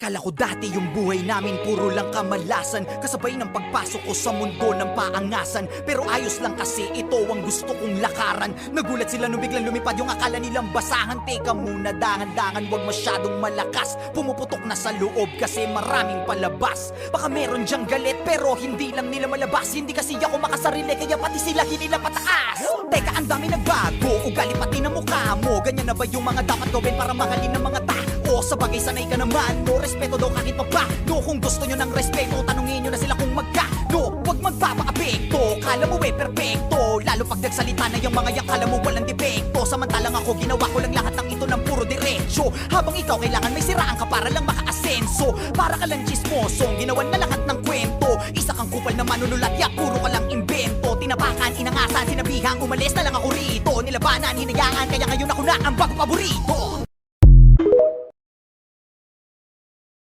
Kala ko dati yung buhay namin puro lang kamalasan, kasabay ng pagpasok ko sa mundo ng paangasan. Pero ayos lang kasi ito ang gusto kong lakaran. Nagulat sila nung biglang lumipad yung akala nilang basahan. Teka muna, dangan-dangan, wag masyadong malakas. Pumuputok na sa loob kasi maraming palabas. Baka meron dyang galit pero hindi lang nila malabas. Hindi kasi ako makasarili kaya pati sila hinila pataas. Teka, ang dami nagbago, ugali pati na mukha mo. Ganyan na ba yung mga dapat gawin para mahalin ng mga tao? Sa bagay sanay ka naman, no respeto daw kahit pa ba. No, kung gusto nyo ng respeto, tanungin nyo na sila kung magkano. Huwag magpapaapekto, kala mo perfecto. Lalo pag nagsalita na yung mga yang kala mo walang depekto. Samantalang ako ginawa ko lang lahat ng ito ng puro diretsyo. Habang ikaw kailangan may siraan ka para lang makaasenso. Para ka lang chismosong ginawan na lahat ng kwento. Isa kang kupal na manunulat, ya puro ka lang imbento. Tinapakan, inangasan, sinabihang umalis na lang ako rito. Nilabanan, hinayaan, kaya ngayon ako na ang bago paborito.